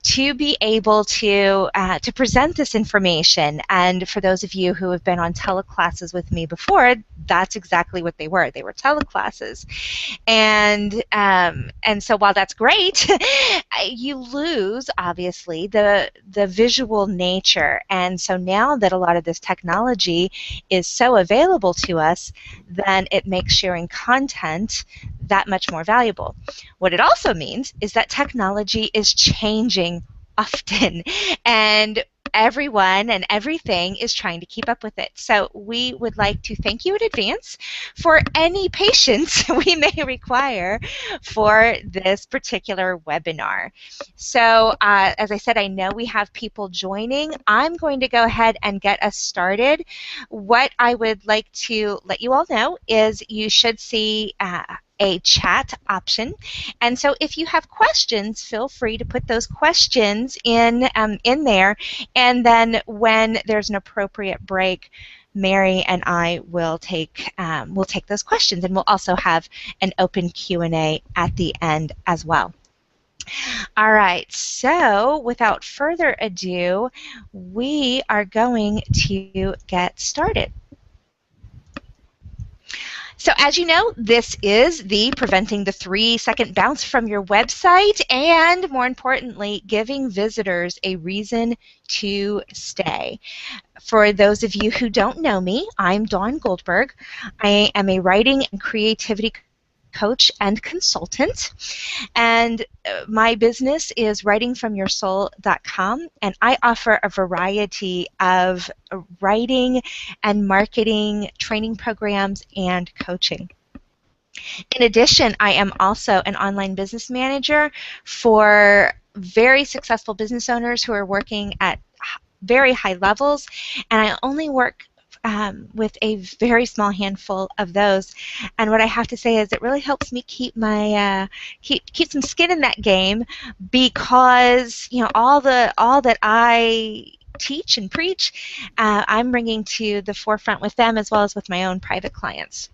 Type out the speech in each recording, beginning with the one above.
to be able to present this information. And for those of you who have been on teleclasses with me before, that's exactly what they were. They were teleclasses. And so while that's great, you lose, obviously, the visual nature. And so now that a lot of this technology is so available to us, then it makes sharing content that much more valuable. What it also means is that technology is changing often, and everyone and everything is trying to keep up with it. So we would like to thank you in advance for any patience we may require for this particular webinar. So as I said, I know we have people joining. I'm going to go ahead and get us started. What I would like to let you all know is you should see a chat option, and so if you have questions, feel free to put those questions in there, and then when there's an appropriate break, Mary and I will take those questions, and we'll also have an open Q&A at the end as well. All right, so without further ado, we are going to get started. So as you know, this is the Preventing the 3-Second Bounce from Your Website, and more importantly, giving visitors a reason to stay. For those of you who don't know me, I'm Dawn Goldberg. I am a writing and creativity coach and consultant, and my business is writingfromyoursoul.com, and I offer a variety of writing and marketing training programs and coaching. In addition, I am also an online business manager for very successful business owners who are working at very high levels, and I only work with a very small handful of those. And what I have to say is it really helps me keep my keep some skin in that game, because all that I teach and preach, I'm bringing to the forefront with them, as well as with my own private clients.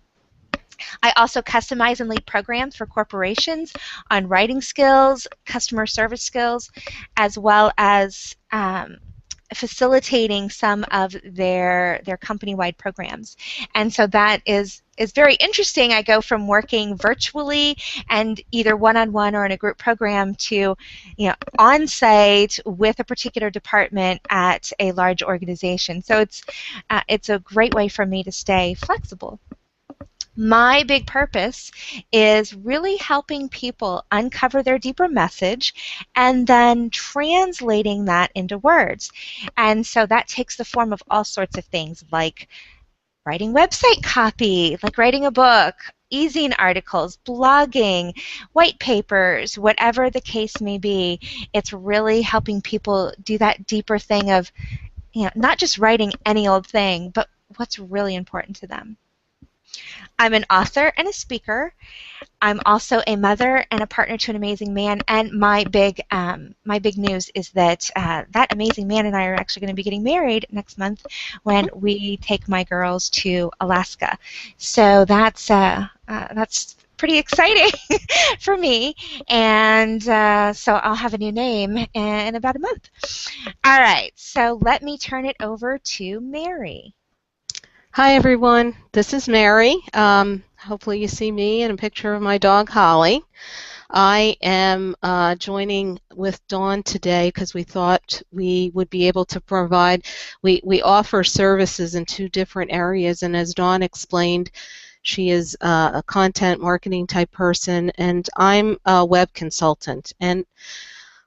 I also customize and lead programs for corporations on writing skills, customer service skills, as well as facilitating some of their company-wide programs. And so that is very interesting. I go from working virtually and either one-on-one or in a group program to on-site with a particular department at a large organization. So it's a great way for me to stay flexible. My big purpose is really helping people uncover their deeper message and then translating that into words. And so that takes the form of all sorts of things, like writing website copy, like writing a book, e-zine articles, blogging, white papers, whatever the case may be. It's really helping people do that deeper thing of not just writing any old thing, but what's really important to them. I'm an author and a speaker. I'm also a mother and a partner to an amazing man. And my big news is that that amazing man and I are actually going to be getting married next month when we take my girls to Alaska. So that's pretty exciting for me. And so I'll have a new name in about a month. All right. So let me turn it over to Mary. Hi everyone, this is Mary. Hopefully you see me and a picture of my dog Holly. I am joining with Dawn today because we thought we would be able to provide, we offer services in 2 different areas, and as Dawn explained, she is a content marketing type person and I'm a web consultant. And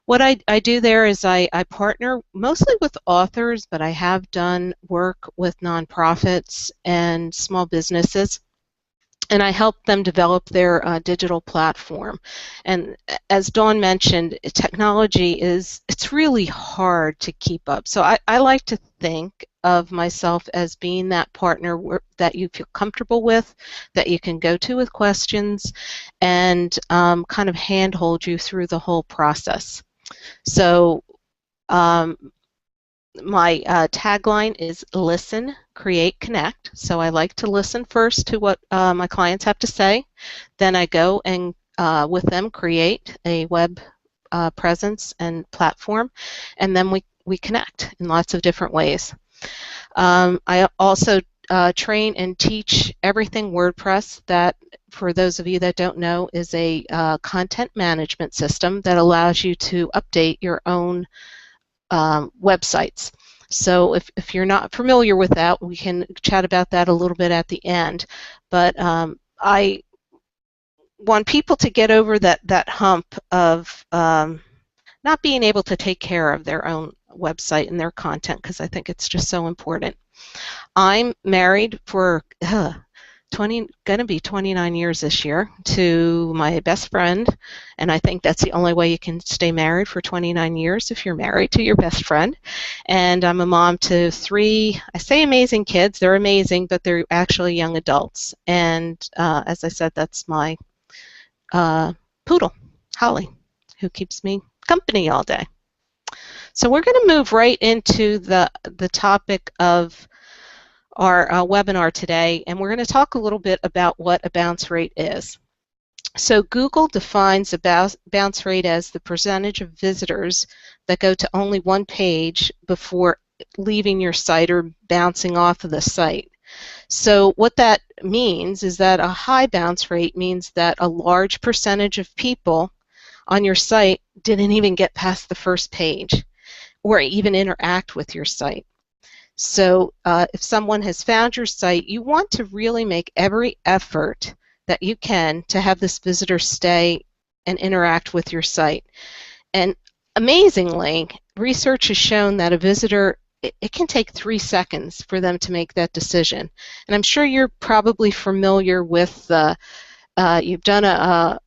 what I do there is I partner mostly with authors, but I have done work with nonprofits and small businesses, and I help them develop their digital platform. And as Dawn mentioned, technology it's really hard to keep up. So I like to think of myself as being that partner that you feel comfortable with, that you can go to with questions, and kind of handhold you through the whole process. So my tagline is listen, create, connect. So I like to listen first to what my clients have to say. Then I go and with them create a web presence and platform, and then we connect in lots of different ways. I also train and teach everything WordPress. That, for those of you that don't know, is a content management system that allows you to update your own websites. So if you're not familiar with that, we can chat about that a little bit at the end. But I want people to get over that hump of not being able to take care of their own website and their content, because I think it's just so important. I'm married for going to be 29 years this year to my best friend, and I think that's the only way you can stay married for 29 years, if you're married to your best friend. And I'm a mom to 3, I say amazing kids, they're amazing, but they're actually young adults. And as I said, that's my poodle, Holly, who keeps me company all day. So we're going to move right into the topic of our webinar today, and we're going to talk a little bit about what a bounce rate is. So Google defines a bounce rate as the percentage of visitors that go to only one page before leaving your site or bouncing off of the site. So what that means is that a high bounce rate means that a large percentage of people on your site didn't even get past the first page or even interact with your site. So if someone has found your site, you want to really make every effort that you can to have this visitor stay and interact with your site. And amazingly, research has shown that a visitor, it can take 3 seconds for them to make that decision. And I'm sure you're probably familiar with you've done a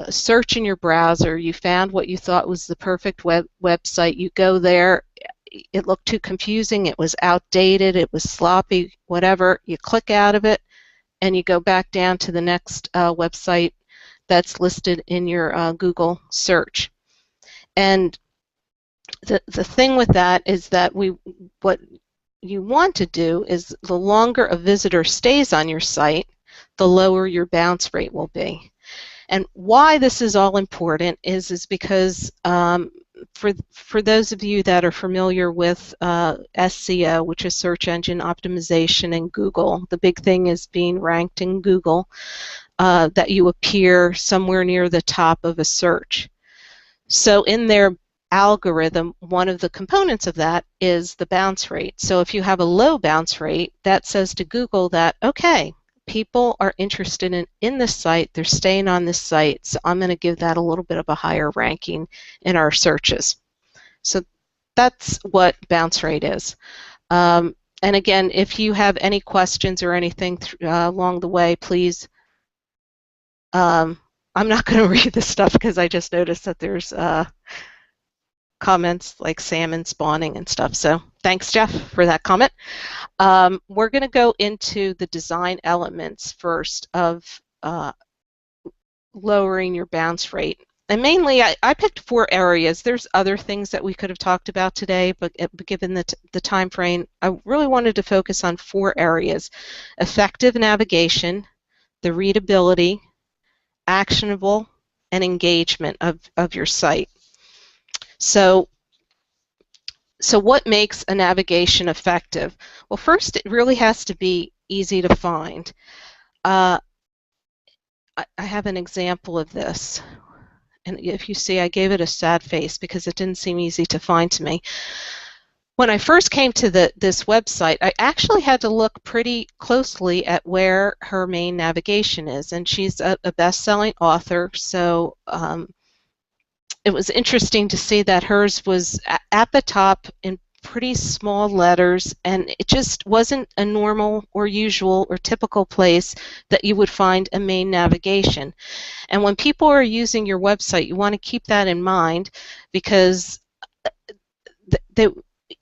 search in your browser, you found what you thought was the perfect website, you go there, it looked too confusing, it was outdated, it was sloppy, whatever, you click out of it and you go back down to the next website that's listed in your Google search. And the thing with that is that what you want to do is, the longer a visitor stays on your site, the lower your bounce rate will be. And why this is all important is because for those of you that are familiar with SEO, which is search engine optimization in Google, the big thing is being ranked in Google, that you appear somewhere near the top of a search. So in their algorithm, one of the components of that is the bounce rate. So if you have a low bounce rate, that says to Google that, okay, people are interested in this site, they're staying on this site, so I'm going to give that a little bit of a higher ranking in our searches. So that's what bounce rate is. And again, if you have any questions or anything along the way, please, I'm not going to read this stuff because I just noticed that there's comments like salmon spawning and stuff. So thanks, Jeff, for that comment. We're going to go into the design elements first of lowering your bounce rate. And mainly, I picked 4 areas. There's other things that we could have talked about today, but given the time frame, I really wanted to focus on 4 areas: effective navigation, the readability, actionable, and engagement of your site. So what makes a navigation effective? Well, first, it really has to be easy to find. I have an example of this. And if you see, I gave it a sad face because it didn't seem easy to find to me. When I first came to this website, I actually had to look pretty closely at where her main navigation is. And she's a best-selling author, so it was interesting to see that hers was at the top in pretty small letters, and it just wasn't a normal or usual or typical place that you would find a main navigation. And when people are using your website, you want to keep that in mind, because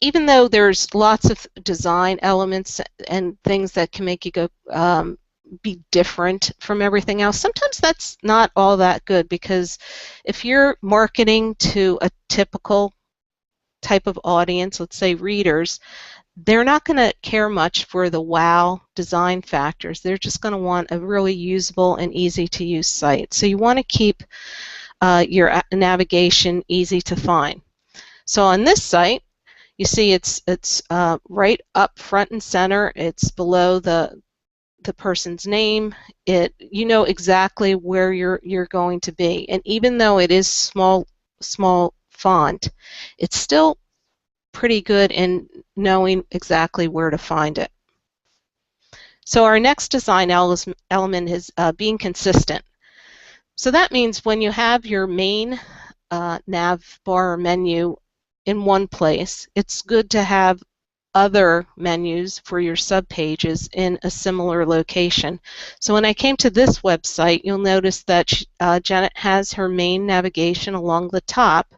even though there's lots of design elements and things that can make you go be different from everything else, sometimes that's not all that good, because if you're marketing to a typical type of audience, let's say readers, they're not going to care much for the wow design factors. They're just going to want a really usable and easy to use site. So you want to keep your navigation easy to find. So on this site, you see it's right up front and center. It's below the person's name. You know exactly where you're going to be, and even though it is small font, it's still pretty good in knowing exactly where to find it. So our next design element is being consistent. So that means when you have your main nav bar or menu in one place, it's good to have other menus for your subpages in a similar location. So when I came to this website, you'll notice that Janet has her main navigation along the top,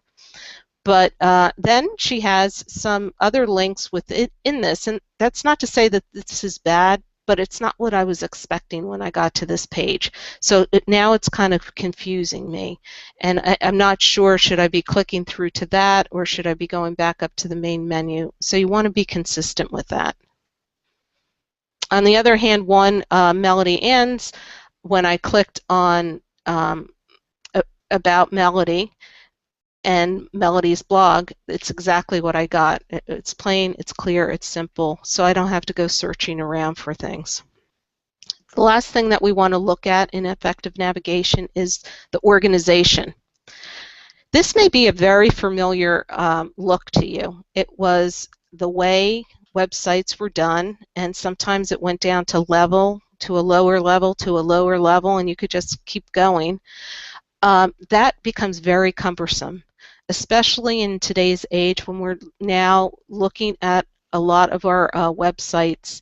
but then she has some other links within this, and that's not to say that this is bad, but it's not what I was expecting when I got to this page. So now it's kind of confusing me, and I'm not sure, should I be clicking through to that or should I be going back up to the main menu? So you want to be consistent with that. On the other hand, one Melody ends, when I clicked on About Melody and Melody's blog, it's exactly what I got. It's plain, it's clear, it's simple, so I don't have to go searching around for things. The last thing that we want to look at in effective navigation is the organization. This may be a very familiar look to you. It was the way websites were done, and sometimes it went down to level, to a lower level, to a lower level, and you could just keep going. That becomes very cumbersome, especially in today's age when we're now looking at a lot of our websites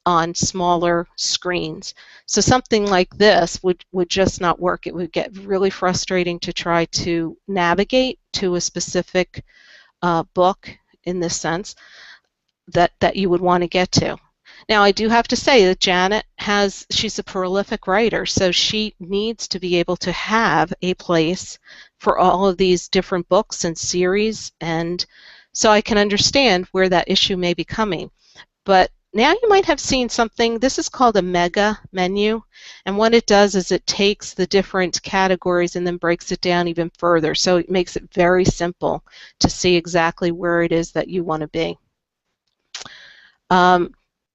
on smaller screens. So something like this would just not work. It would get really frustrating to try to navigate to a specific book in this sense that you would want to get to. Now, I do have to say that Janet she's a prolific writer, so she needs to be able to have a place for all of these different books and series, and so I can understand where that issue may be coming. But now you might have seen something, this is called a mega menu, and what it does is it takes the different categories and then breaks it down even further, so it makes it very simple to see exactly where it is that you want to be.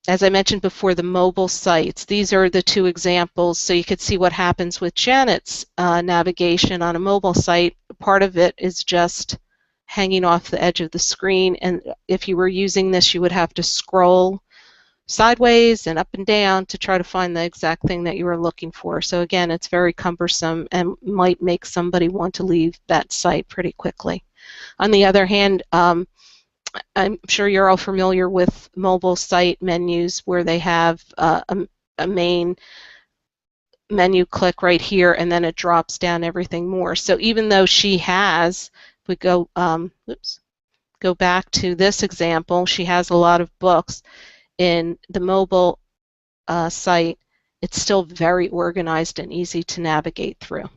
As I mentioned before, the mobile sites, these are the two examples, so you could see what happens with Janet's navigation on a mobile site. Part of it is just hanging off the edge of the screen, and if you were using this, you would have to scroll sideways and up and down to try to find the exact thing that you were looking for. So again, it's very cumbersome and might make somebody want to leave that site pretty quickly. On the other hand, I'm sure you're all familiar with mobile site menus where they have a main menu click right here, and then it drops down everything more. So even though she has, if we go back to this example, she has a lot of books in the mobile site, it's still very organized and easy to navigate through.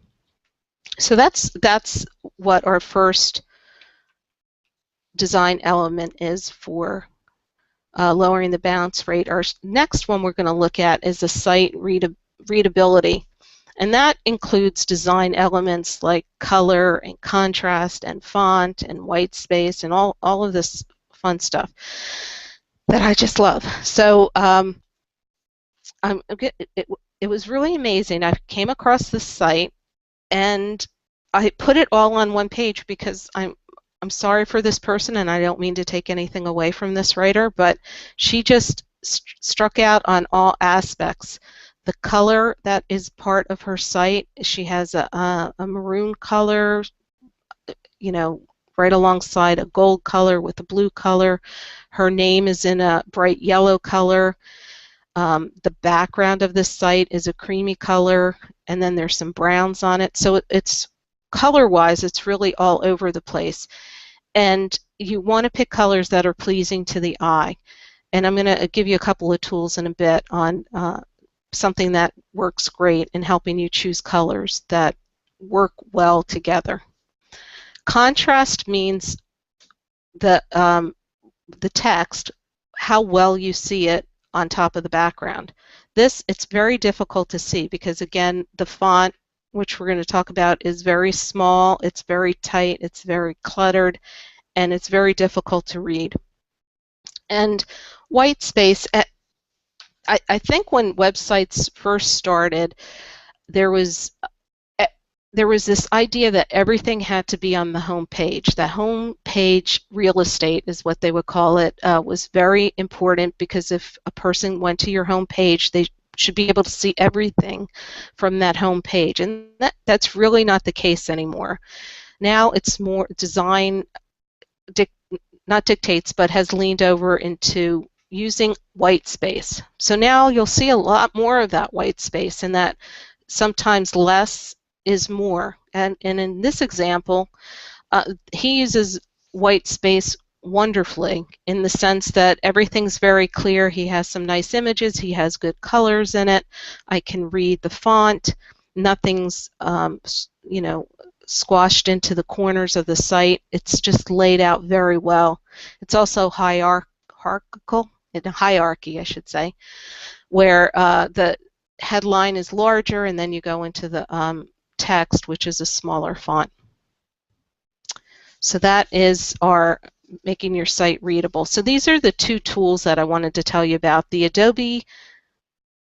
So that's what our first design element is for lowering the bounce rate. Our next one we're going to look at is the site readability, and that includes design elements like color and contrast and font and white space and all of this fun stuff that I just love. So it was really amazing. I came across this site and I put it all on one page because I'm sorry for this person, and I don't mean to take anything away from this writer, but she just struck out on all aspects. The color that is part of her site, she has a maroon color, you know, right alongside a gold color with a blue color. Her name is in a bright yellow color. The background of this site is a creamy color, and then there's some browns on it. So it's color-wise, it's really all over the place. And you want to pick colors that are pleasing to the eye. And I'm going to give you a couple of tools in a bit on something that works great in helping you choose colors that work well together. Contrast means the text, how well you see it on top of the background. It's very difficult to see because, again, the font which we're going to talk about, is very small, it's very tight, it's very cluttered, and it's very difficult to read. And white space, I think when websites first started, there was this idea that everything had to be on the home page. The home page real estate is what they would call it, was very important, because if a person went to your home page, they should be able to see everything from that home page. And that's really not the case anymore. Now it's more design, not dictates, but has leaned over into using white space. So now you'll see a lot more of that white space, and that sometimes less is more. And in this example, he uses white space wonderfully, in the sense that everything's very clear. He has some nice images, he has good colors in it, I can read the font, nothing's squashed into the corners of the site. It's just laid out very well. It's also hierarchical, in a hierarchy I should say, where the headline is larger, and then you go into the text, which is a smaller font. So that is our making your site readable. So these are the two tools that I wanted to tell you about. The Adobe,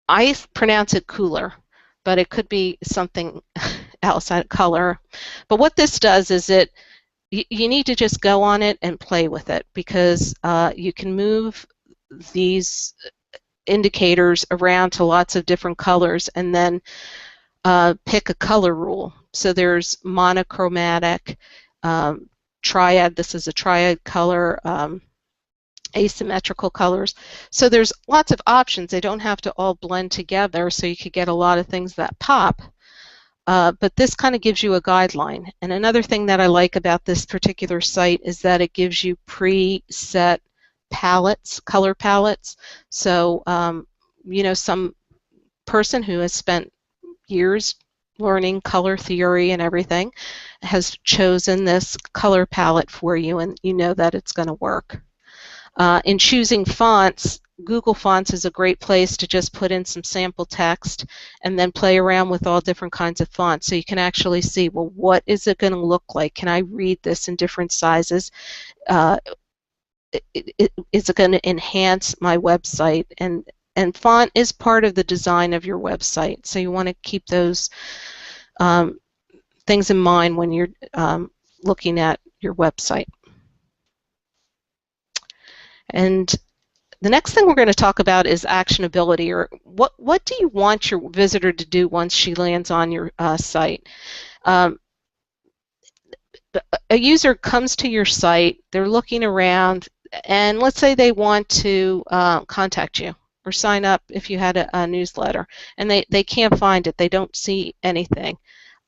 I pronounce it Cooler, but it could be something else, color. But what this does is you need to just go on it and play with it, because you can move these indicators around to lots of different colors, and then pick a color rule. So there's monochromatic, triad, this is a triad color, asymmetrical colors. So there's lots of options. They don't have to all blend together, so you could get a lot of things that pop. But this kind of gives you a guideline. And another thing that I like about this particular site is that it gives you preset palettes, color palettes. So some person who has spent years learning color theory and everything has chosen this color palette for you, and you know that it's going to work. In choosing fonts, Google Fonts is a great place to just put in some sample text and then play around with all different kinds of fonts, so you can actually see, well, what is it going to look like? Can I read this in different sizes? Is it going to enhance my website? And font is part of the design of your website, so you want to keep those things in mind when you're looking at your website. And the next thing we're going to talk about is actionability, or what do you want your visitor to do once she lands on your site? A user comes to your site, they're looking around, and let's say they want to contact you or sign up if you had a newsletter, and they can't find it, they don't see anything.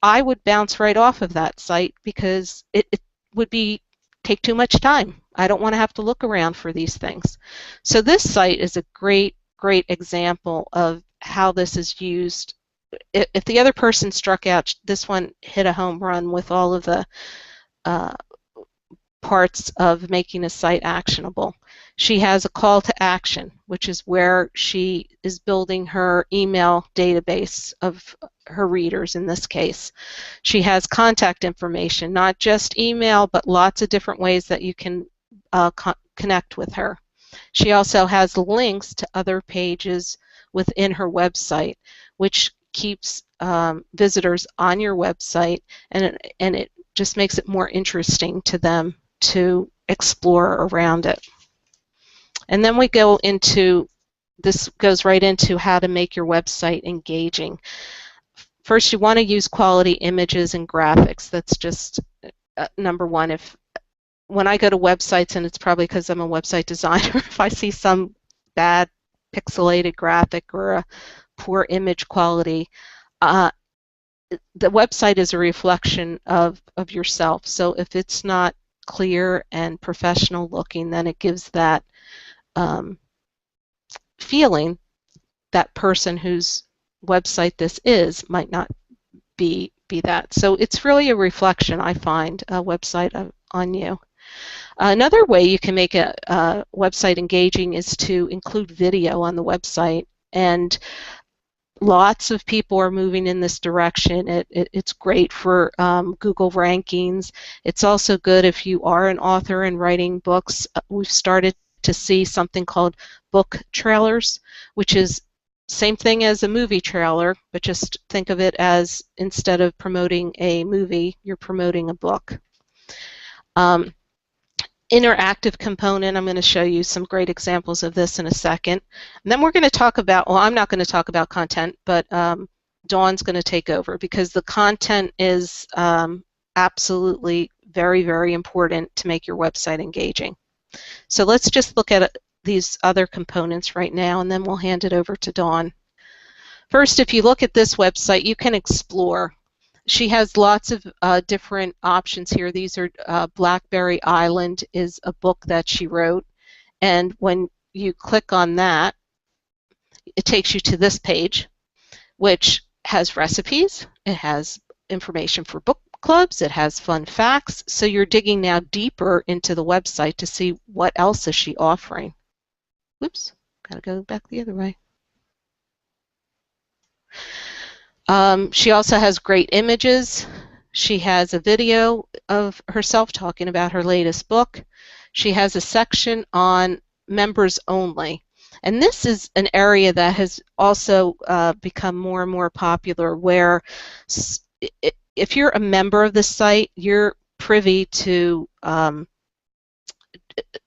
I would bounce right off of that site, because it would take too much time. I don't want to have to look around for these things. So this site is a great example of how this is used. If the other person struck out, this one hit a home run with all of the parts of making a site actionable. She has a call to action, which is where she is building her email database of her readers in this case. She has contact information, not just email, but lots of different ways that you can connect with her. She also has links to other pages within her website, which keeps visitors on your website, and it just makes it more interesting to them to explore around it. And then we go into, this goes right into how to make your website engaging. First, you want to use quality images and graphics. That's just number one. When I go to websites, and it's probably because I'm a website designer, if I see some bad pixelated graphic or a poor image quality, the website is a reflection of yourself. So if it's not clear and professional looking, then it gives that feeling that person whose website this is might not be that. So it's really a reflection, I find, a website on you. Another way you can make a website engaging is to include video on the website. And lots of people are moving in this direction. It's great for Google rankings. It's also good if you are an author and writing books. We've started to see something called book trailers, which is same thing as a movie trailer, but just think of it as instead of promoting a movie, you're promoting a book. Interactive component, I'm going to show you some great examples of this in a second. And then we're going to talk about, well, I'm not going to talk about content, but Dawn's going to take over because the content is absolutely very, very important to make your website engaging. So let's just look at these other components right now, and then we'll hand it over to Dawn. First, if you look at this website, you can explore. She has lots of different options here. These are Blackberry Island is a book that she wrote, and when you click on that, it takes you to this page, which has recipes, it has information for book clubs, it has fun facts, so you're digging now deeper into the website to see what else is she offering. Whoops, gotta go back the other way. She also has great images. She has a video of herself talking about her latest book. She has a section on members only. And this is an area that has also become more and more popular where if you're a member of the site, you're privy to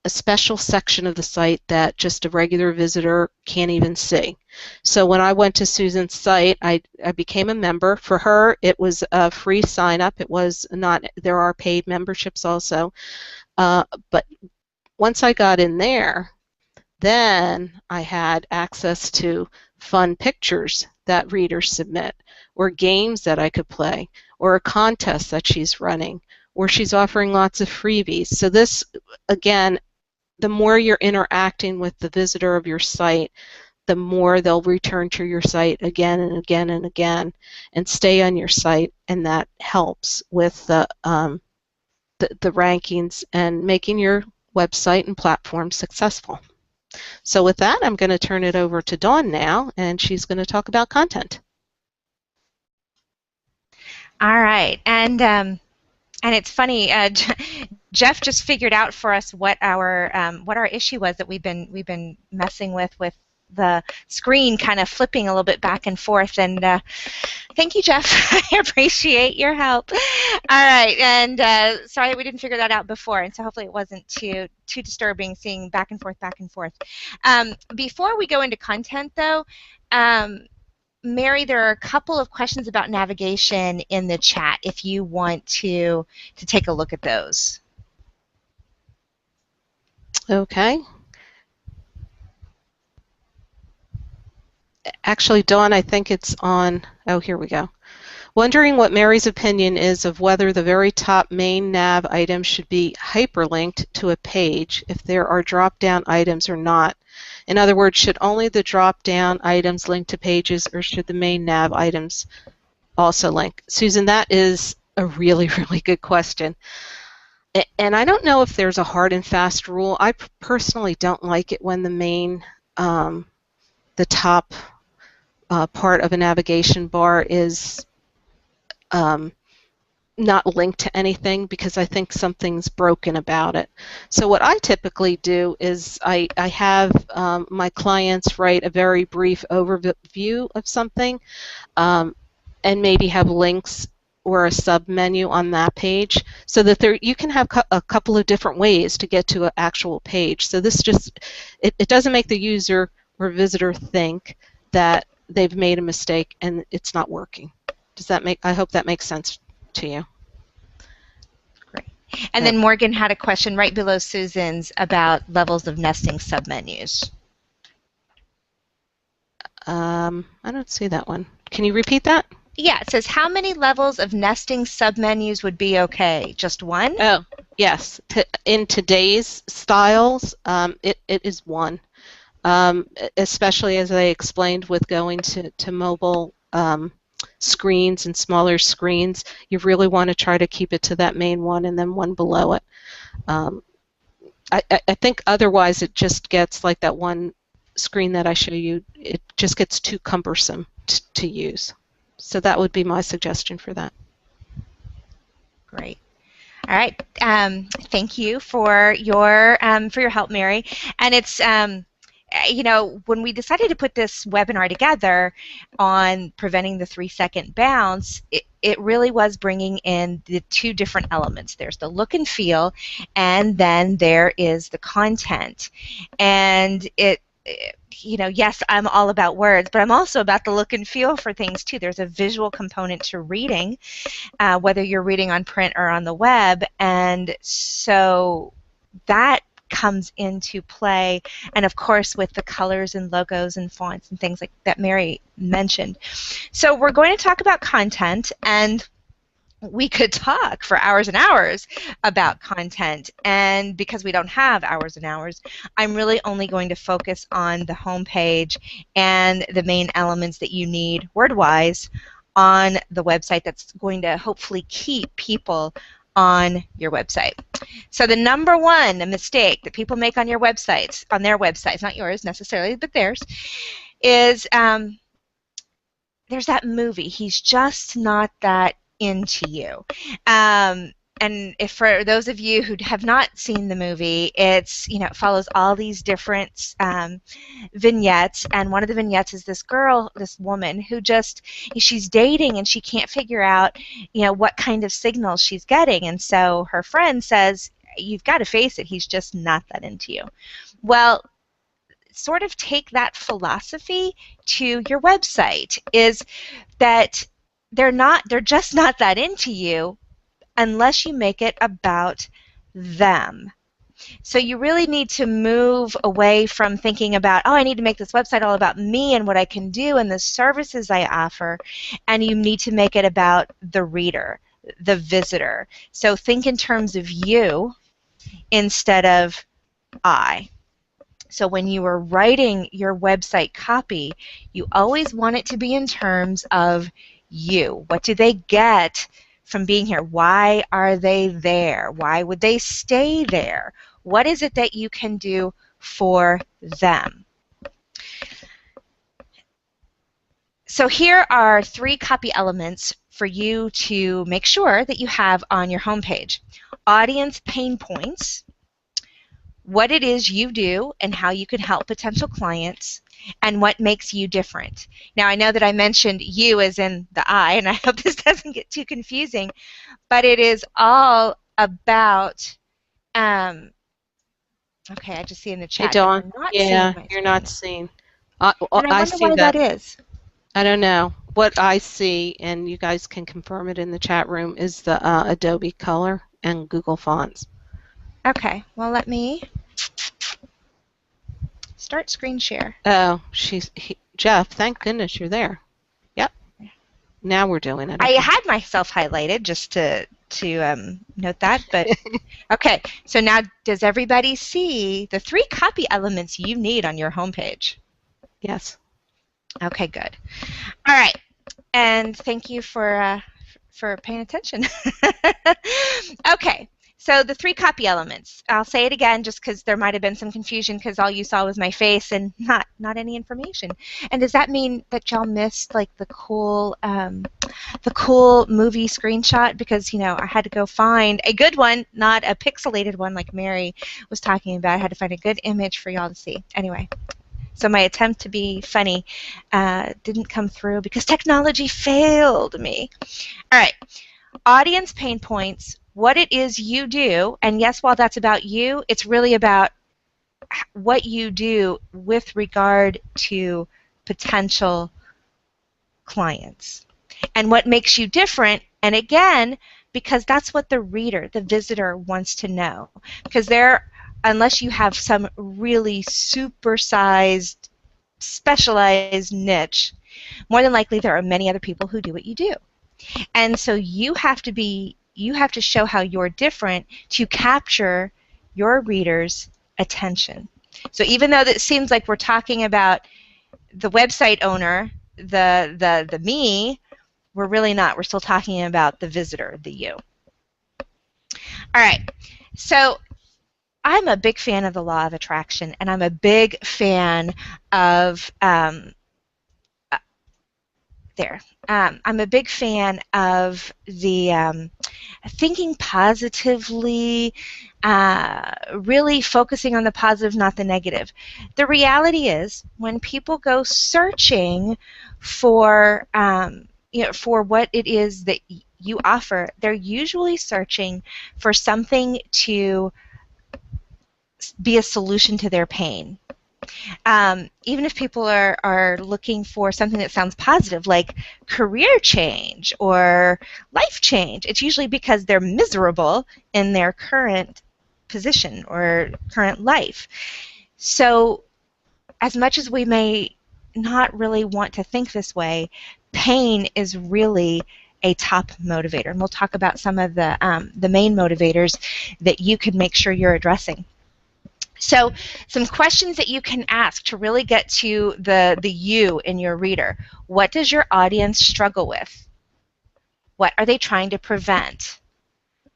a special section of the site that just a regular visitor can't even see. So when I went to Susan's site, I became a member. For her, it was a free sign-up. It was not, there are paid memberships also. But once I got in there, then I had access to fun pictures that readers submit, or games that I could play, or a contest that she's running, or she's offering lots of freebies. So this, again, the more you're interacting with the visitor of your site, the more they'll return to your site again and again and again and stay on your site, and that helps with the rankings and making your website and platform successful. So with that, I'm going to turn it over to Dawn now, and she's going to talk about content. All right, and it's funny. Jeff just figured out for us what our issue was that we've been messing with the screen kind of flipping a little bit back and forth. And thank you, Jeff. I appreciate your help. All right, and sorry we didn't figure that out before, and so hopefully it wasn't too disturbing seeing back and forth, back and forth. Before we go into content, though. Mary, there are a couple of questions about navigation in the chat if you want to take a look at those. Okay. Actually, Dawn, I think it's on, oh, here we go. Wondering what Mary's opinion is of whether the very top main nav item should be hyperlinked to a page if there are drop-down items or not. In other words, should only the drop-down items link to pages, or should the main nav items also link? Susan, that is a really, really good question. And I don't know if there's a hard and fast rule. I personally don't like it when the main, the top part of a navigation bar is not linked to anything, because I think something's broken about it. So what I typically do is I have my clients write a very brief overview of something and maybe have links or a sub-menu on that page, so that you can have a couple of different ways to get to an actual page. So this just, it doesn't make the user or visitor think that they've made a mistake and it's not working. Does that make, I hope that makes sense to you. Great. And then Morgan had a question right below Susan's about levels of nesting submenus. I don't see that one. Can you repeat that? Yeah, it says how many levels of nesting submenus would be okay? Just one? Oh, yes. In today's styles, it is one. Especially as I explained with going to mobile screens and smaller screens, you really want to try to keep it to that main one and then one below it. I think otherwise it just gets like that one screen that I show you, it just gets too cumbersome best to use. So that would be my suggestion for that. Great. All right. Thank you for your help, Mary. And it's when we decided to put this webinar together on preventing the 3-second bounce, it really was bringing in the two different elements. There's the look and feel, and then there is the content. And yes, I'm all about words, but I'm also about the look and feel for things too. There's a visual component to reading, whether you're reading on print or on the web, and so that comes into play, and of course with the colors and logos and fonts and things like that Mary mentioned. So we're going to talk about content, and we could talk for hours and hours about content, and because we don't have hours and hours, I'm really only going to focus on the home page and the main elements that you need word-wise on the website that's going to hopefully keep people on your website. So the number one mistake that people make on your websites, on their websites, not yours necessarily, but theirs, is there's that movie. He's just not that into you. And if for those of you who have not seen the movie, it follows all these different vignettes, and one of the vignettes is this girl, this woman who she's dating and she can't figure out what kind of signals she's getting, and so her friend says, you've got to face it, he's just not that into you. Well, sort of take that philosophy to your website, is that they're just not that into you unless you make it about them. So you really need to move away from thinking about, I need to make this website all about me and what I can do and the services I offer, and you need to make it about the reader, the visitor. So think in terms of you instead of I. So when you are writing your website copy, you always want it to be in terms of you. What do they get from being here? Why are they there? Why would they stay there? What is it that you can do for them? So here are 3 copy elements for you to make sure that you have on your homepage. Audience pain points, what it is you do and how you can help potential clients, and what makes you different. Now, I know that I mentioned you as in the I, and I hope this doesn't get too confusing, but it is all about, okay, I just see in the chat. Hey, Dawn. You're not yeah, seeing you're not seen. and I wonder see why that is. I don't know. What I see, and you guys can confirm it in the chat room, is the Adobe Color and Google Fonts. Okay, well, let me start screen share. Oh, Jeff, thank goodness you're there. Yep. Now we're doing it. I had myself highlighted just to note that, but okay. So now, does everybody see the 3 copy elements you need on your homepage? Yes. Okay, good. All right, and thank you for paying attention. Okay. So the 3 copy elements. I'll say it again just because there might have been some confusion because all you saw was my face and not any information. And does that mean that y'all missed like the cool movie screenshot? Because I had to go find a good one, not a pixelated one like Mary was talking about. I had to find a good image for y'all to see. Anyway, so my attempt to be funny didn't come through because technology failed me. All right, audience pain points. What it is you do, and yes, while that's about you, it's really about what you do with regard to potential clients and what makes you different. And again, because that's what the reader, the visitor, wants to know. Because unless you have some really super-sized, specialized niche, more than likely there are many other people who do what you do. And so you have to show how you're different to capture your reader's attention. So even though it seems like we're talking about the website owner, the me, we're really not. We're still talking about the visitor, the you. All right. So I'm a big fan of the law of attraction, and I'm a big fan of I'm a big fan of the thinking positively, really focusing on the positive, not the negative. The reality is, when people go searching for, for what it is that you offer, they're usually searching for something to be a solution to their pain. Even if people are looking for something that sounds positive, like career change or life change, it's usually because they're miserable in their current position or current life. So, as much as we may not really want to think this way, pain is really a top motivator. And we'll talk about some of the main motivators that you can make sure you're addressing. So some questions that you can ask to really get to the you in your reader. What does your audience struggle with? What are they trying to prevent?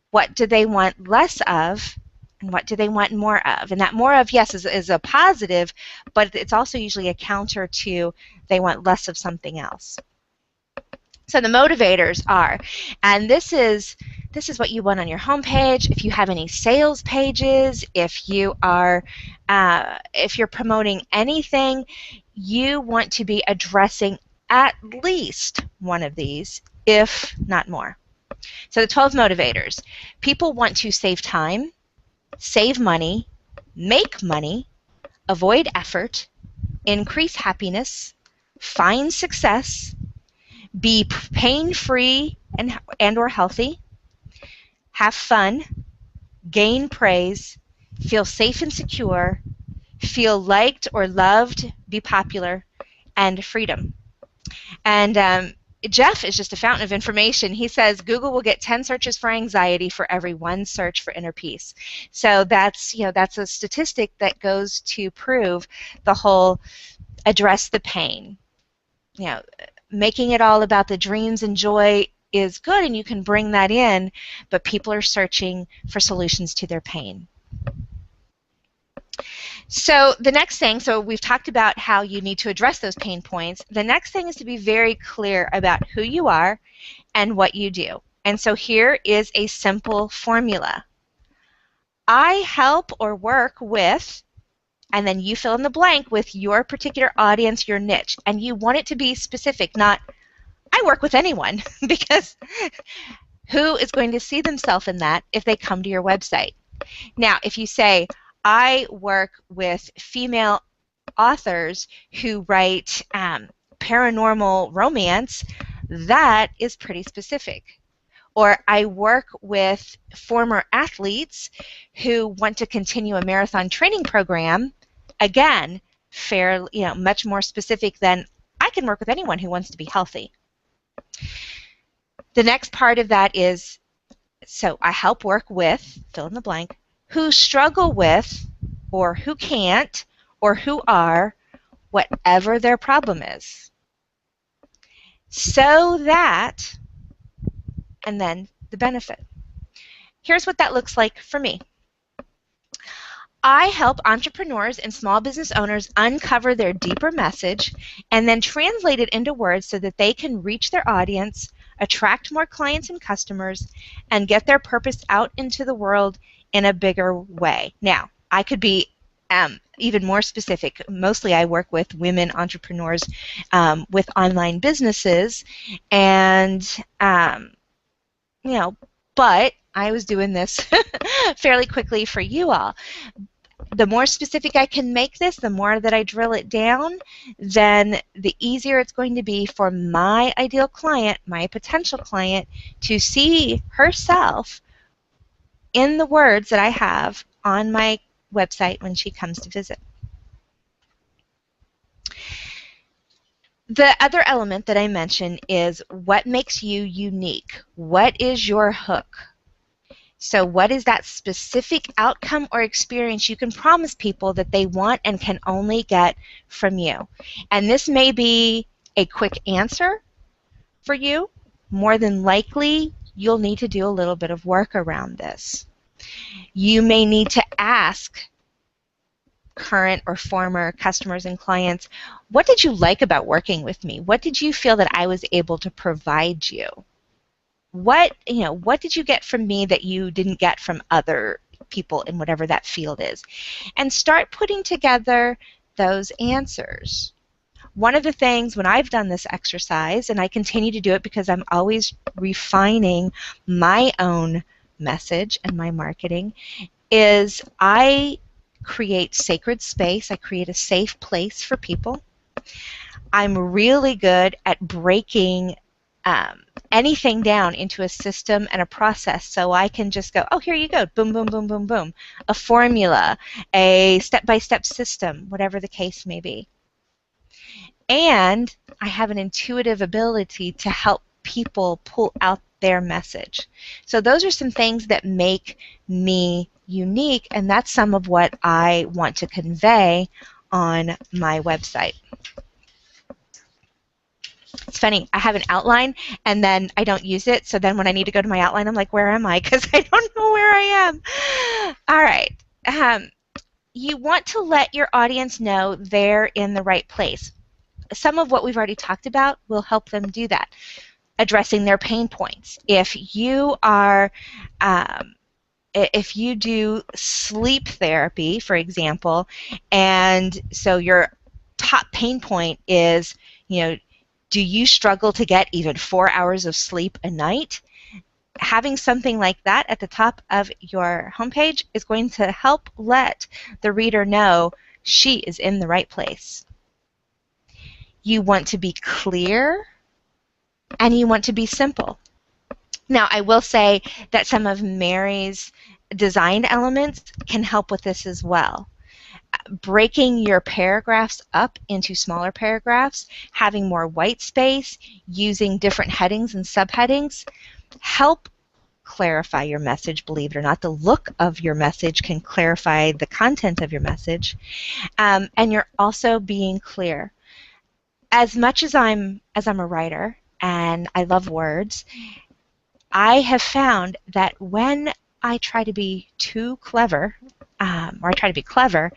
What do they want less of? And what do they want more of? And that more of, yes, is a positive, but it's also usually a counter to they want less of something else. So the motivators are, and this is what you want on your homepage. If you have any sales pages, if you're promoting anything, you want to be addressing at least one of these, if not more. So the 12 motivators. People want to save time, save money, make money, avoid effort, increase happiness, find success, be pain-free and or healthy, have fun, gain praise, feel safe and secure, feel liked or loved, be popular, and freedom. And Jeff is just a fountain of information. He says Google will get 10 searches for anxiety for every 1 search for inner peace. So that's a statistic that goes to prove the whole address the pain. Making it all about the dreams and joy is good, and you can bring that in, but people are searching for solutions to their pain. So the next thing, so we've talked about how you need to address those pain points. The next thing is to be very clear about who you are and what you do. And so here is a simple formula. I help or work with, and then you fill in the blank with your particular audience, your niche, and you want it to be specific, not I work with anyone, because who is going to see themselves in that if they come to your website? Now, if you say, I work with female authors who write paranormal romance, that is pretty specific. Or I work with former athletes who want to continue a marathon training program, again, much more specific than I can work with anyone who wants to be healthy. The next part of that is, so I help work with, fill in the blank, who struggle with, or who can't, or who are, whatever their problem is. So that, and then the benefit. Here's what that looks like for me. I help entrepreneurs and small business owners uncover their deeper message and then translate it into words so that they can reach their audience, attract more clients and customers, and get their purpose out into the world in a bigger way. Now, I could be even more specific. Mostly I work with women entrepreneurs with online businesses, and but I was doing this fairly quickly for you all. The more specific I can make this, the more that I drill it down, then the easier it's going to be for my ideal client, my potential client, to see herself in the words that I have on my website when she comes to visit. The other element that I mentioned is what makes you unique. What is your hook? So what is that specific outcome or experience you can promise people that they want and can only get from you? And this may be a quick answer for you. More than likely, you'll need to do a little bit of work around this. You may need to ask current or former customers and clients, what did you like about working with me? What did you feel that I was able to provide you? What did you get from me that you didn't get from other people in whatever that field is? And start putting together those answers. One of the things when I've done this exercise, and I continue to do it because I'm always refining my own message and my marketing, is I create sacred space. I create a safe place for people. I'm really good at breaking anything down into a system and a process, so I can just go, oh, here you go, boom, boom, boom, boom, boom. A formula, a step-by-step system, whatever the case may be. And I have an intuitive ability to help people pull out their message. So those are some things that make me unique, and that's some of what I want to convey on my website. It's funny, I have an outline and then I don't use it, so then when I need to go to my outline, I'm like, where am I? Because I don't know where I am. All right. You want to let your audience know they're in the right place. Some of what we've already talked about will help them do that. Addressing their pain points. If you do sleep therapy, for example, and so your top pain point is, do you struggle to get even 4 hours of sleep a night? Having something like that at the top of your homepage is going to help let the reader know she is in the right place. You want to be clear, and you want to be simple. Now, I will say that some of Mary's design elements can help with this as well. Breaking your paragraphs up into smaller paragraphs, having more white space, using different headings and subheadings, help clarify your message. Believe it or not, the look of your message can clarify the content of your message. And you're also being clear. As much as I'm a writer and I love words, I have found that when I try to be too clever, or I try to be clever,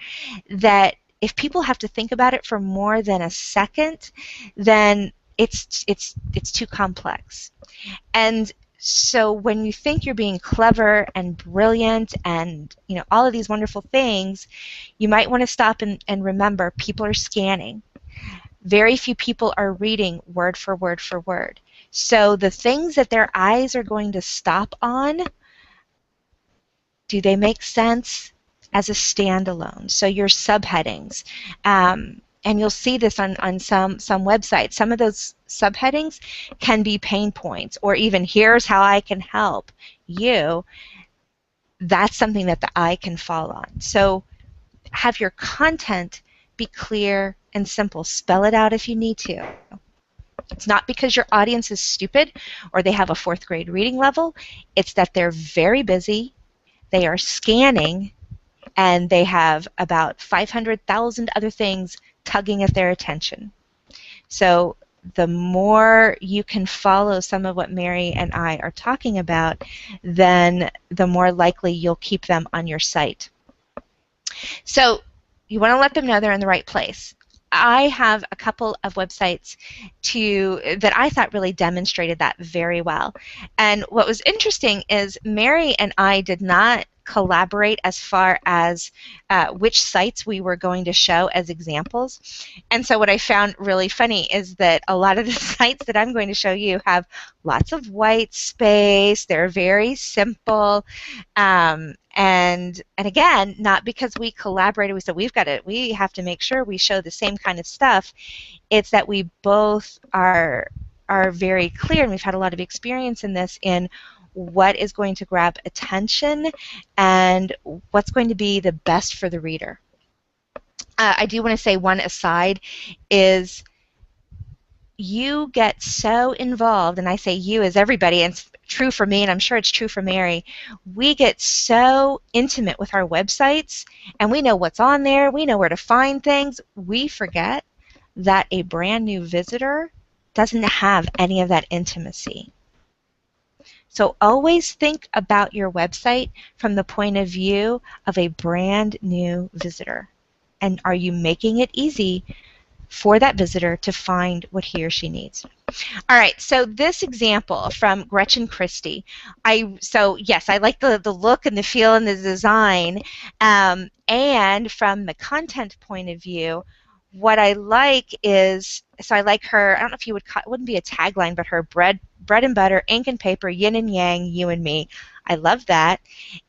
that if people have to think about it for more than a second, then it's too complex. And so when you think you're being clever and brilliant and all of these wonderful things, you might want to stop and remember people are scanning. Very few people are reading word for word for word. So the things that their eyes are going to stop on, do they make sense as a standalone? So your subheadings, and you'll see this on some websites. Some of those subheadings can be pain points, or even here's how I can help you. That's something that the eye can fall on. So have your content be clear and simple. Spell it out if you need to. It's not because your audience is stupid or they have a 4th grade reading level. It's that they're very busy, they are scanning, and they have about 500,000 other things tugging at their attention. So the more you can follow some of what Mary and I are talking about, then the more likely you'll keep them on your site. So you want to let them know they're in the right place. I have a couple of websites that I thought really demonstrated that very well. And what was interesting is Mary and I did not collaborate as far as which sites we were going to show as examples. And so what I found really funny is that a lot of the sites that I'm going to show you have lots of white space. They're very simple. And again, not because we collaborated, we said we have to make sure we show the same kind of stuff. It's that we both are very clear, and we've had a lot of experience in this, in what is going to grab attention and what's going to be the best for the reader. I do want to say one aside is you get so involved, and I say you as everybody, and it's true for me, and I'm sure it's true for Mary. We get so intimate with our websites, and we know what's on there, we know where to find things. We forget that a brand new visitor doesn't have any of that intimacy. So always think about your website from the point of view of a brand new visitor. And are you making it easy for that visitor to find what he or she needs? All right, so this example from Gretchen Christie, yes, I like the look and the feel and the design, and from the content point of view, what I like is, so I like her, I don't know if you would call it, wouldn't be a tagline, but her bread and butter, ink and paper, yin and yang, you and me. I love that.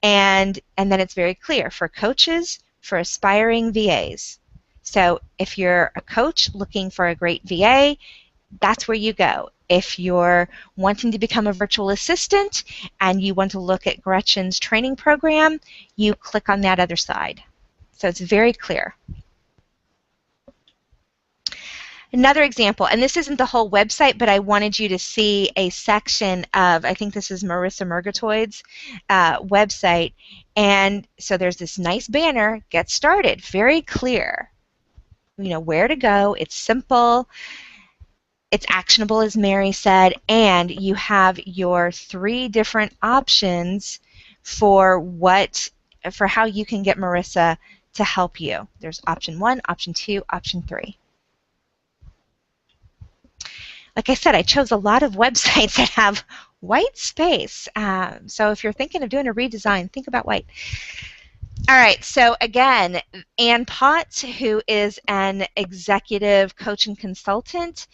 And then it's very clear for coaches, for aspiring VAs. So if you're a coach looking for a great VA, that's where you go. If you're wanting to become a virtual assistant and you want to look at Gretchen's training program, you click on that other side. So it's very clear. Another example, and this isn't the whole website, but I wanted you to see a section of, I think this is Marissa Murgatoid's website, and so there's this nice banner, get started, very clear. You know where to go, it's simple, it's actionable, as Mary said, and you have your 3 different options for how you can get Marissa to help you. There's option 1, option 2, option 3. Like I said, I chose a lot of websites that have white space. So if you're thinking of doing a redesign, think about white. All right, so again, Ann Potts, who is an executive coach and consultant,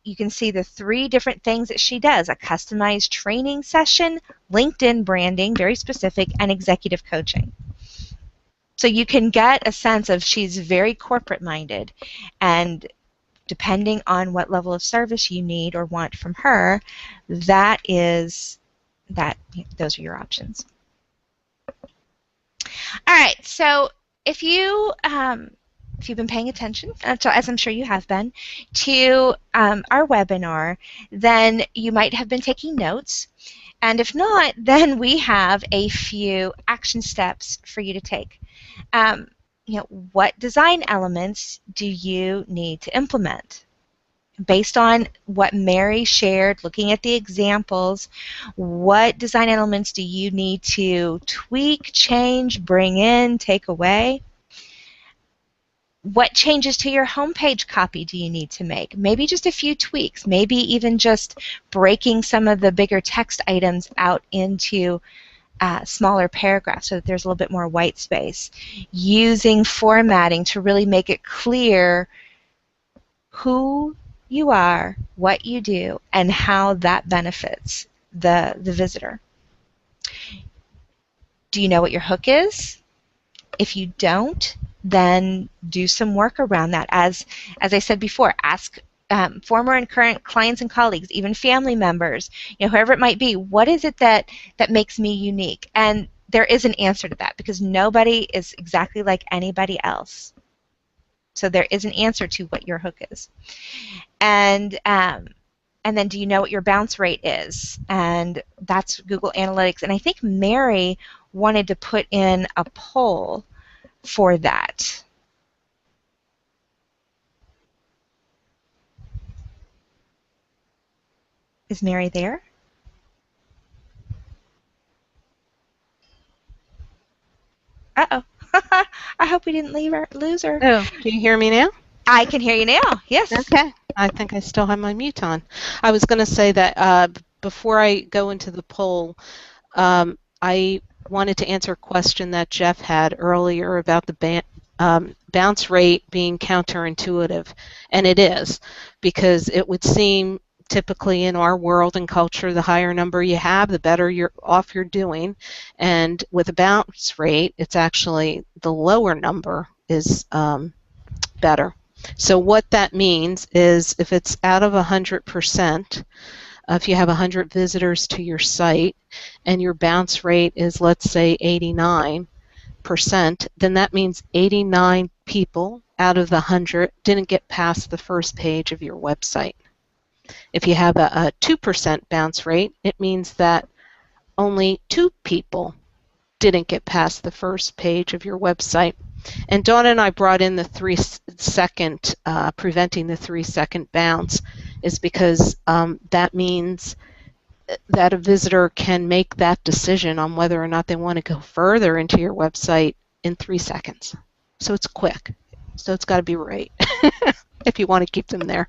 you can see the 3 different things that she does: a customized training session, LinkedIn branding, very specific, and executive coaching. So you can get a sense of she's very corporate minded, and depending on what level of service you need or want from her, those are your options. All right, so if you've been paying attention, as I'm sure you have been, to our webinar, then you might have been taking notes. And if not, then we have a few action steps for you to take. What design elements do you need to implement? Based on what Mary shared, looking at the examples, what design elements do you need to tweak, change, bring in, take away? What changes to your homepage copy do you need to make? Maybe just a few tweaks, maybe even just breaking some of the bigger text items out into smaller paragraphs so that there's a little bit more white space. Using formatting to really make it clear who you are, what you do, and how that benefits the visitor. Do you know what your hook is? If you don't, then do some work around that. As I said before, ask former and current clients and colleagues, even family members, whoever it might be, what is it that makes me unique? And there is an answer to that, because nobody is exactly like anybody else. So there is an answer to what your hook is. And then do you know what your bounce rate is? And that's Google Analytics. And I think Mary wanted to put in a poll for that. Is Mary there? Uh-oh. I hope we didn't lose her. Oh, can you hear me now? I can hear you now, yes. Okay. I think I still have my mute on. I was going to say that before I go into the poll, I wanted to answer a question that Jeff had earlier about the bounce rate being counterintuitive, and it is, because it would seem typically in our world and culture, the higher number you have, the better you're doing, and with a bounce rate, it's actually the lower number is better. So what that means is if it's out of 100%, if you have 100 visitors to your site and your bounce rate is, let's say, 89%, then that means 89 people out of the 100 didn't get past the first page of your website. If you have a 2% bounce rate, it means that only 2 people didn't get past the first page of your website. And Dawn and I brought in the 3-second, preventing the 3-second bounce, is because that means that a visitor can make that decision on whether or not they want to go further into your website in 3 seconds. So it's quick. So it's got to be right if you want to keep them there.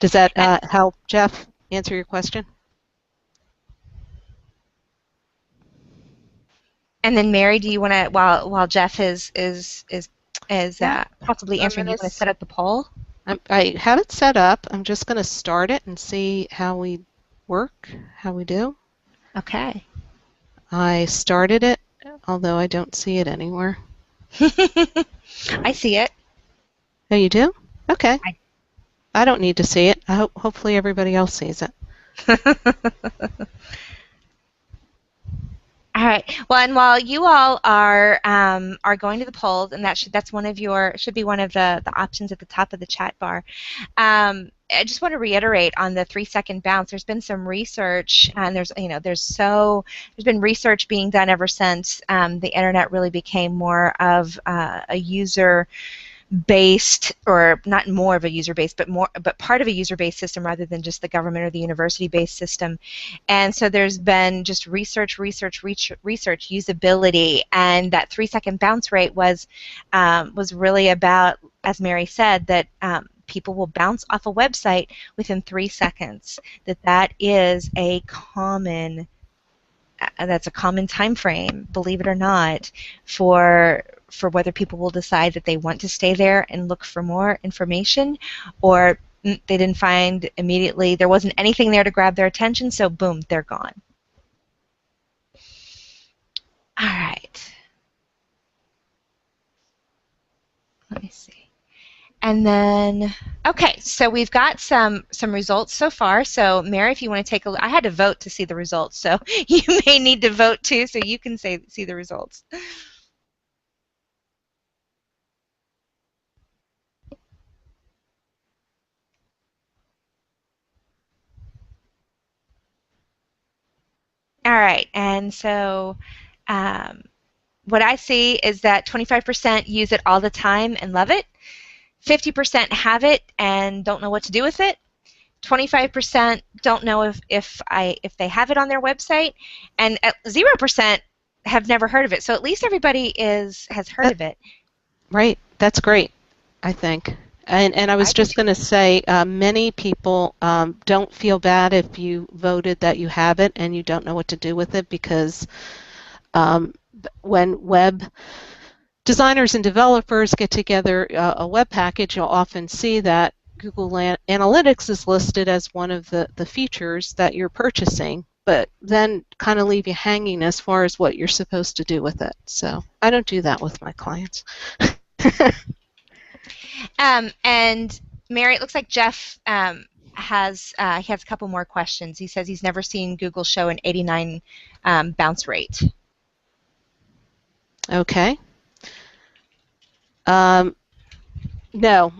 Does that help, Jeff, answer your question? And then Mary, do you want to, while Jeff is Yeah, possibly answering, do you want to set up the poll? I have it set up. I'm just going to start it and see how we work, how we do. Okay. I started it, although I don't see it anywhere. I see it. Oh, you do? Okay. I don't need to see it. Hopefully everybody else sees it. All right. Well, and while you all are going to the polls, and that's one of should be one of the options at the top of the chat bar. I just want to reiterate on the 3-second bounce. There's been some research, and there's been research being done ever since the internet really became more of a user based, or not more of a user based, but part of a user based system rather than just the government or the university based system. And so there's been just research, usability, and that 3-second bounce rate was really about, as Mary said, that people will bounce off a website within 3 seconds. That is a common time frame, believe it or not, for whether people will decide that they want to stay there and look for more information, or they didn't find immediately, there wasn't anything there to grab their attention, so boom, they're gone. All right. Let me see. And then, okay, so we've got some results so far. So Mary, if you want to take a look, I had to vote to see the results, so you may need to vote too, so you can see the results. All right, and so what I see is that 25% use it all the time and love it. 50% have it and don't know what to do with it. 25% don't know if they have it on their website, and 0% have never heard of it. So at least everybody has heard of it. Right. That's great, I think. And I was just going to say, many people don't feel bad if you voted that you have it and you don't know what to do with it, because when web designers and developers get together a web package, you'll often see that Google Analytics is listed as one of the features that you're purchasing, but then kind of leave you hanging as far as what you're supposed to do with it. So I don't do that with my clients. And Mary, it looks like Jeff has a couple more questions. He says he's never seen Google show an 89 bounce rate. Okay. No,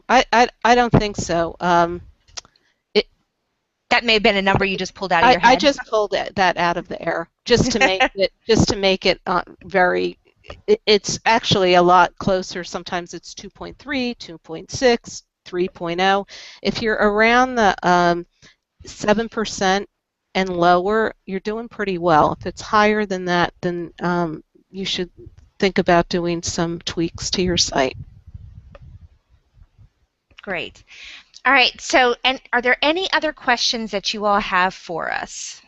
I don't think so. That may have been a number you just pulled out of your head. I just pulled that out of the air just to make it very. It's actually a lot closer. Sometimes it's 2.3, 2.6, 3.0. If you're around the 7% and lower, you're doing pretty well. If it's higher than that, then you should think about doing some tweaks to your site. Great. All right. So, and are there any other questions that you all have for us?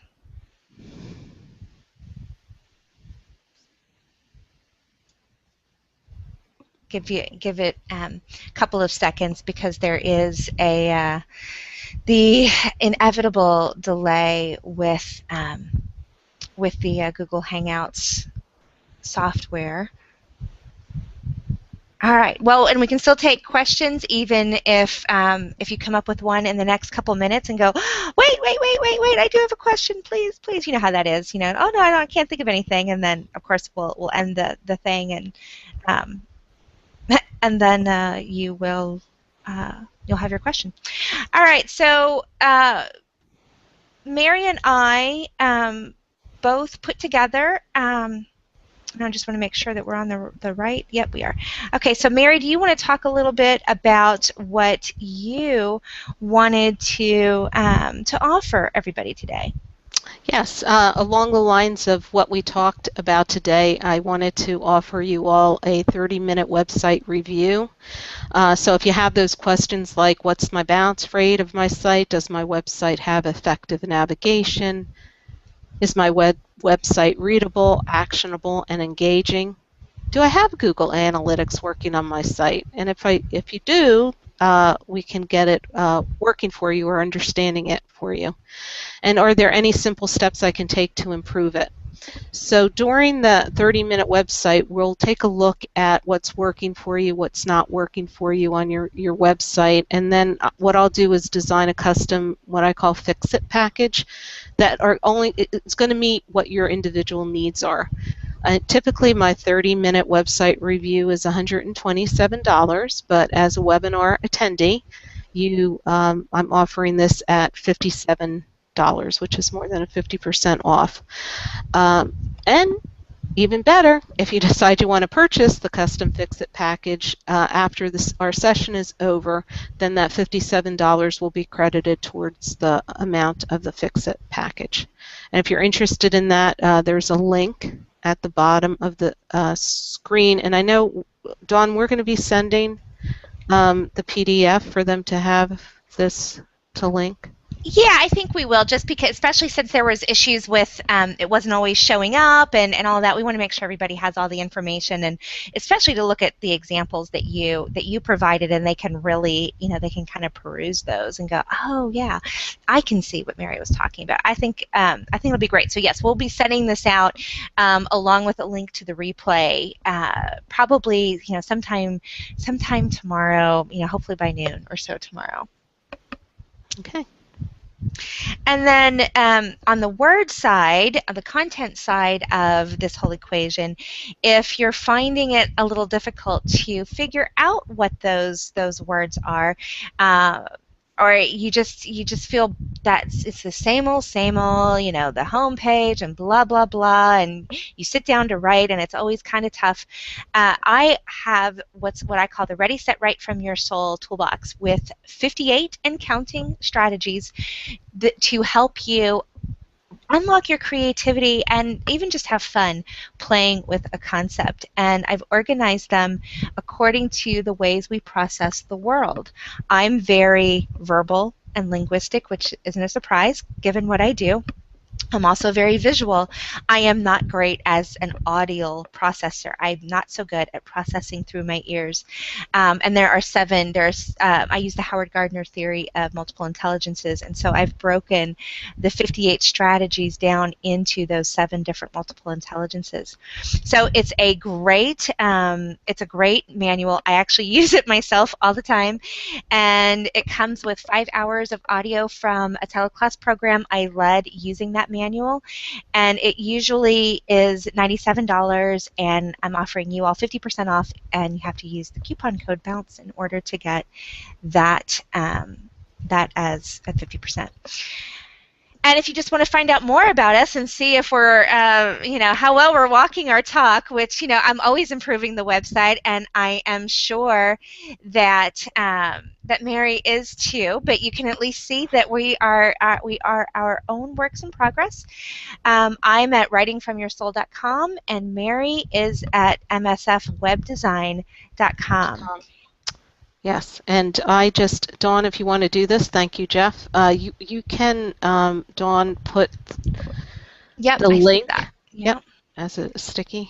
Give it a couple of seconds, because there is the inevitable delay with the Google Hangouts software. All right. Well, and we can still take questions even if you come up with one in the next couple minutes and go, wait, I do have a question, please. You know how that is. Oh no, I can't think of anything, and then of course we'll end the thing, and then you'll have your question. All right. So Mary and I both put together. And I just want to make sure that we're on the right. Yep, we are. Okay, so Mary, do you want to talk a little bit about what you wanted to offer everybody today? Yes, along the lines of what we talked about today, I wanted to offer you all a 30-minute website review. So if you have those questions like, what's my bounce rate of my site? Does my website have effective navigation? Is my website readable, actionable, and engaging? Do I have Google Analytics working on my site? And if you do, we can get it working for you or understanding it for you. And are there any simple steps I can take to improve it? So during the 30-minute website, we'll take a look at what's working for you, what's not working for you on your website, and then what I'll do is design a custom, what I call fix-it package that it's going to meet what your individual needs are. Typically, my 30-minute website review is $127, but as a webinar attendee, I'm offering this at $57, which is more than a 50% off. And even better, if you decide you want to purchase the custom fix-it package after our session is over, then that $57 will be credited towards the amount of the fix-it package. And if you're interested in that, there's a link at the bottom of the screen. And I know, Dawn, we're going to be sending the PDF for them to have this to link. Yeah, I think we will, just because, especially since there was issues with it wasn't always showing up and all of that. We want to make sure everybody has all the information, and especially to look at the examples that you provided, and they can really, they can kind of peruse those and go, oh yeah, I can see what Mary was talking about. I think it'll be great. So yes, we'll be sending this out along with a link to the replay, probably sometime tomorrow. Hopefully by noon or so tomorrow. Okay. And then on the word side, on the content side of this whole equation, if you're finding it a little difficult to figure out what those words are, or you just feel that it's the same old, the home page and blah, blah, blah, and you sit down to write and it's always kind of tough. I have what I call the Ready, Set, Write from Your Soul toolbox with 58 and counting strategies to help you unlock your creativity and even just have fun playing with a concept. And I've organized them according to the ways we process the world. I'm very verbal and linguistic, which isn't a surprise given what I do. I'm also very visual. I am not great as an audio processor. I'm not so good at processing through my ears. And there are 7. I use the Howard Gardner theory of multiple intelligences, and so I've broken the 58 strategies down into those 7 different multiple intelligences. So it's a great manual. I actually use it myself all the time, and it comes with 5 hours of audio from a teleclass program I led using that manual, and it usually is $97, and I'm offering you all 50% off, and you have to use the coupon code BOUNCE in order to get that as a 50%. And if you just want to find out more about us and see if we're, how well we're walking our talk, which, I'm always improving the website, and I am sure that that Mary is too. But you can at least see that we are our own works in progress. I'm at writingfromyoursoul.com, and Mary is at msfwebdesign.com. Yes, and Dawn, if you want to do this, thank you, Jeff. You can, Dawn, put the link as a sticky.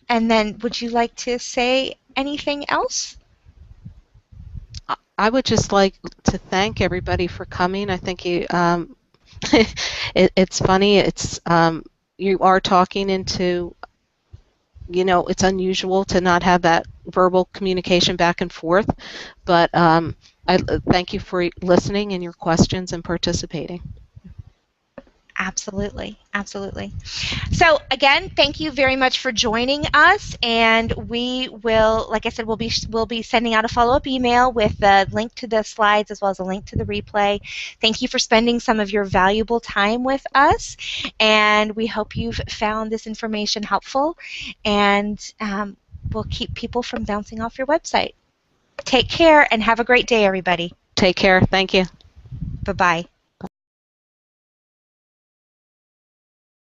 And then would you like to say anything else? I would just like to thank everybody for coming. I think you, it's funny. It's you are talking into, it's unusual to not have that verbal communication back and forth, but I thank you for listening and your questions and participating. Absolutely, absolutely. So again, thank you very much for joining us, and we will, like I said, we'll be sending out a follow-up email with the link to the slides as well as a link to the replay. Thank you for spending some of your valuable time with us, and we hope you've found this information helpful, and we'll keep people from bouncing off your website. Take care and have a great day, everybody. Take care. Thank you. Bye-bye.